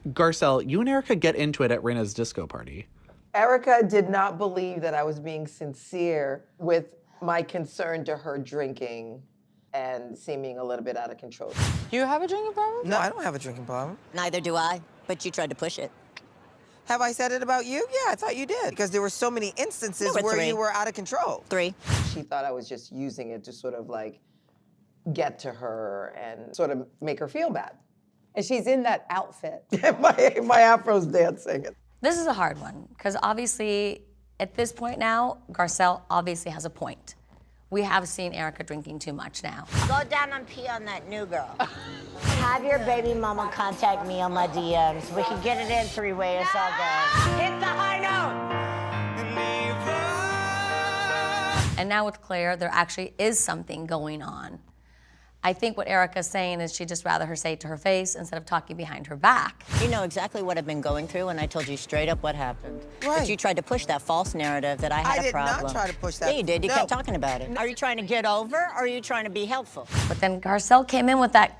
Garcelle, you and Erika get into it at Rinna's disco party. Erika did not believe that I was being sincere with my concern to her drinking and seeming a little bit out of control. Do you have a drinking problem? No, I don't have a drinking problem. Neither do I, but you tried to push it. Have I said it about you? Yeah, I thought you did. Because there were so many instances where you were out of control. 3. She thought I was just using it to sort of like get to her and sort of make her feel bad. And she's in that outfit. my afro's dancing. This is a hard one, because obviously, at this point now, Garcelle obviously has a point. We have seen Erika drinking too much now. Go down and pee on that new girl. Have your baby mama contact me on my DMs. We can get it in 3-way, it's all good. Hit the high note! And now with Claire, there actually is something going on. I think what Erika's saying is she'd just rather her say it to her face instead of talking behind her back. You know exactly what I've been going through, and I told you straight up what happened. Right. But you tried to push that false narrative that I had a problem. I did not try to push that. Yeah, you did. You No. kept talking about it. Are you trying to get over, or are you trying to be helpful? But then Garcelle came in with that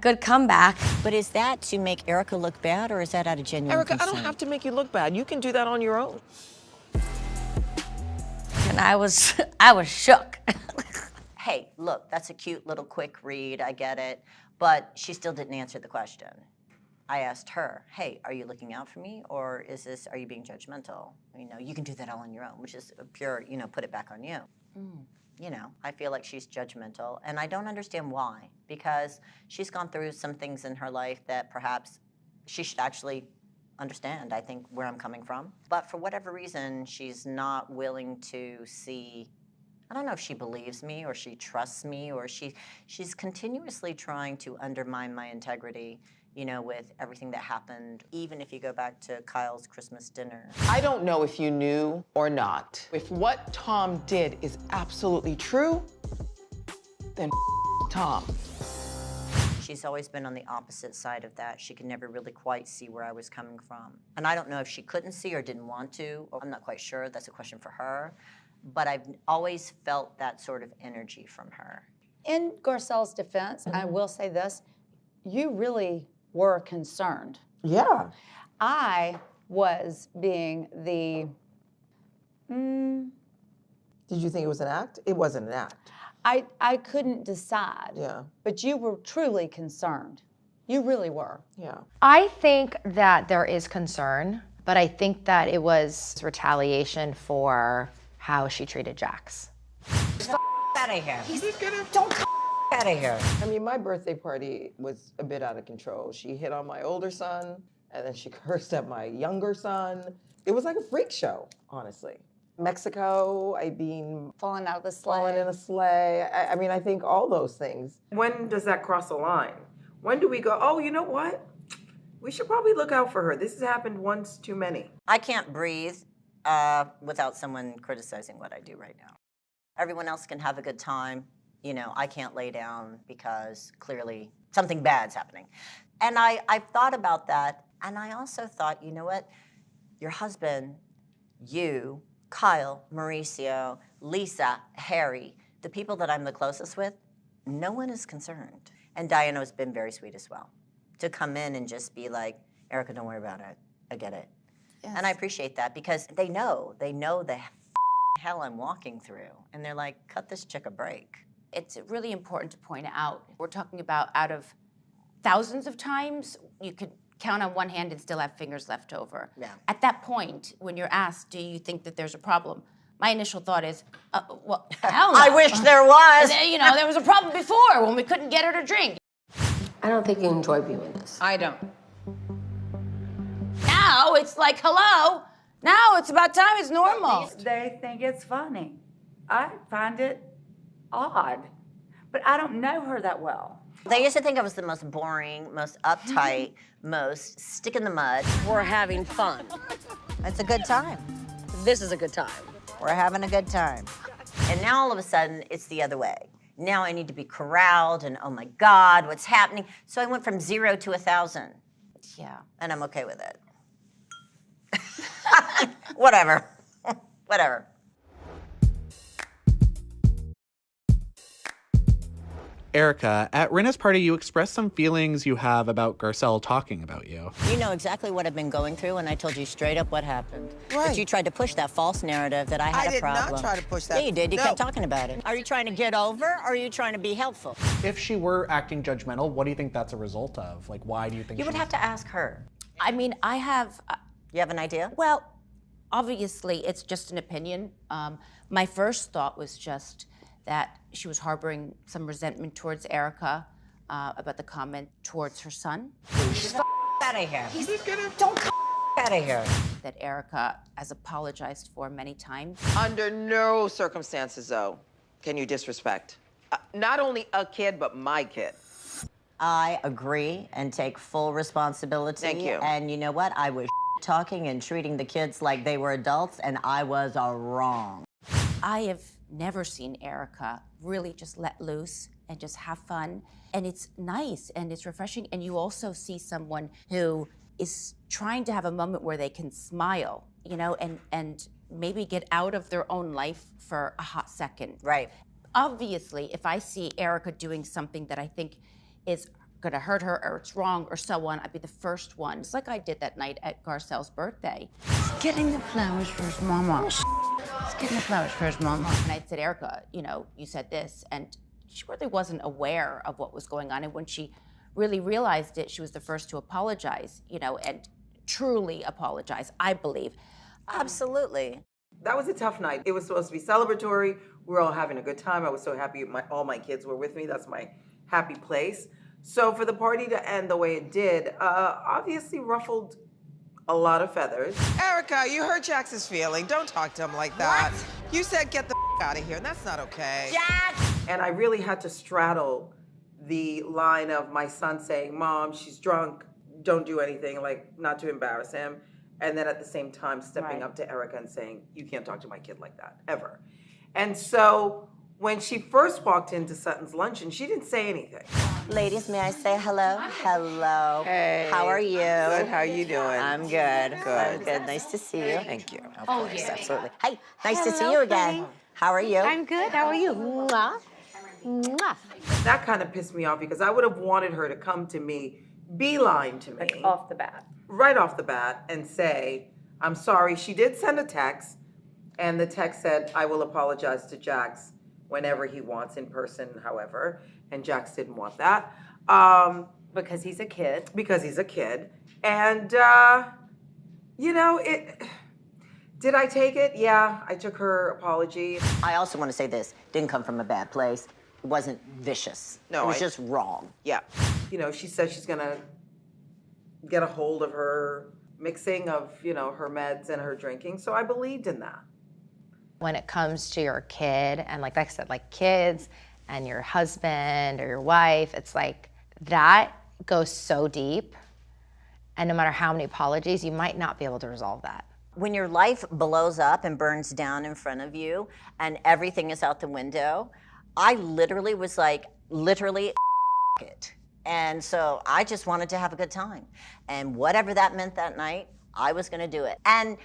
good comeback. But is that to make Erika look bad, or is that out of genuine Erika, concern? I don't have to make you look bad. You can do that on your own. And I was shook. Hey, look, that's a cute little quick read, I get it, but she still didn't answer the question. I asked her, hey, are you looking out for me, or are you being judgmental? You know, you can do that all on your own, which is a pure, put it back on you. You know, I feel like she's judgmental, and I don't understand why, because she's gone through some things in her life that perhaps she should actually understand, I think, where I'm coming from. But for whatever reason, she's not willing to see. I don't know if she believes me or she trusts me, or she's continuously trying to undermine my integrity, with everything that happened, even if you go back to Kyle's Christmas dinner. I don't know if you knew or not. If what Tom did is absolutely true, then Tom. She's always been on the opposite side of that. She could never really quite see where I was coming from. And I don't know if she couldn't see or didn't want to, or I'm not quite sure. That's a question for her. But I've always felt that sort of energy from her. In Garcelle's defense, I will say this, you really were concerned. Yeah. I was being the, Did you think it was an act? It wasn't an act. I couldn't decide. Yeah. But you were truly concerned. You really were. Yeah. I think that there is concern, but I think that it was retaliation for how she treated Jax. Out of here. Don't out of here. I mean, my birthday party was a bit out of control. She hit on my older son, and then she cursed at my younger son. It was like a freak show, honestly. Mexico, Falling out of the sleigh. falling in a sleigh. I mean, I think all those things. When does that cross a line? When do we go, oh, you know what? We should probably look out for her. This has happened once too many. I can't breathe without someone criticizing what I do right now. Everyone else can have a good time. I can't lay down because clearly something bad's happening. And I've thought about that, and I also thought, you know what? Your husband, you, Kyle, Mauricio, Lisa, Harry, the people that I'm the closest with, no one is concerned. And Diana's been very sweet as well. To come in and just be like, Erika, don't worry about it. I get it. Yes. And I appreciate that because they know the hell I'm walking through. And they're like, cut this chick a break. It's really important to point out, we're talking about out of thousands of times, you could count on one hand and still have fingers left over. Yeah. At that point, when you're asked, do you think that there's a problem? My initial thought is, well, hell no. I wish there was. There was a problem before when we couldn't get her to drink. I don't think you enjoy viewing this. I don't. Now it's like, hello. Now it's about time, it's normal. They think it's funny. I find it odd, but I don't know her that well. They used to think I was the most boring, most uptight, most stick in the mud. We're having fun. It's a good time. This is a good time. We're having a good time. And now all of a sudden, it's the other way. Now I need to be corralled and oh my God, what's happening? So I went from 0 to 1,000. Yeah. And I'm okay with it. Whatever. Whatever. Erika, at Rinna's party, you expressed some feelings you have about Garcelle talking about you. You know exactly what I've been going through, and I told you straight up what happened. Right. But you tried to push that false narrative that I had a problem. I did not try to push that. Yeah, you did. You No. kept talking about it. Are you trying to get over, or are you trying to be helpful? If she were acting judgmental, what do you think that's a result of? Like, why do you think You would have to ask her. I mean, I have. You have an idea? Well, obviously, it's just an opinion. My first thought was just that she was harboring some resentment towards Erika about the comment towards her son. She's out of here. Don't out of here. That Erika has apologized for many times. Under no circumstances, though, can you disrespect not only a kid, but my kid. I agree and take full responsibility. Thank you. And you know what? I was talking and treating the kids like they were adults, and I was wrong. I have never seen Erika really just let loose and just have fun. And it's nice and it's refreshing. And you also see someone who is trying to have a moment where they can smile, you know, and maybe get out of their own life for a hot second. Right. Obviously, if I see Erika doing something that I think is gonna hurt her or it's wrong or so on, I'd be the first one. It's like I did that night at Garcelle's birthday. Getting the flowers for his mama. He's getting the flowers for his mama. And I said, Erika, you know, you said this, and she really wasn't aware of what was going on. And when she really realized it, she was the first to apologize, you know, and truly apologize, I believe. Absolutely. That was a tough night. It was supposed to be celebratory. We were all having a good time. I was so happy all my kids were with me. That's my happy place. So for the party to end the way it did, obviously ruffled a lot of feathers. Erika, you hurt Jax's feeling. Don't talk to him like that. What? You said get the out of here, and that's not okay. Jax! And I really had to straddle the line of my son saying, Mom, she's drunk, don't do anything, like not to embarrass him. And then at the same time stepping up to Erika and saying, you can't talk to my kid like that, ever. And so when she first walked into Sutton's luncheon, she didn't say anything. Ladies, may I say hello? Hello. Hey. How are you? Good, how you doing? I'm good. Good. I'm good. Nice to see you. Thank you. Of course, absolutely. Hey, nice to see you again. How are you? I'm good. How are you? Mwah. Mwah. That kind of pissed me off because I would have wanted her to come to me, beeline to me. Like off the bat. Right off the bat and say, I'm sorry. She did send a text, and the text said, I will apologize to Jax whenever he wants, in person, however. And Jax didn't want that. Because he's a kid. Because he's a kid. And, you know, did I take it? Yeah, I took her apology. I also want to say this. Didn't come from a bad place. It wasn't vicious. No, it was just wrong. Yeah. You know, she said she's gonna get a hold of her mixing of, you know, her meds and her drinking. So I believed in that. When it comes to your kid, and like I said, like kids and your husband or your wife, it's like that goes so deep. And no matter how many apologies, you might not be able to resolve that. When your life blows up and burns down in front of you and everything is out the window, I literally was like, literally, it. And so I just wanted to have a good time. And whatever that meant that night, I was gonna do it. And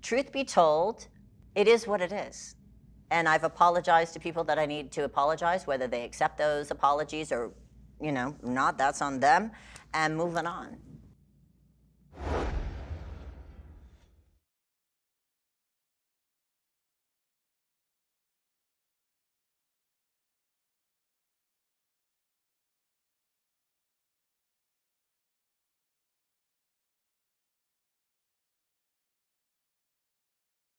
truth be told, it is what it is. And I've apologized to people that I need to apologize, whether they accept those apologies or, you know, not, that's on them, and moving on.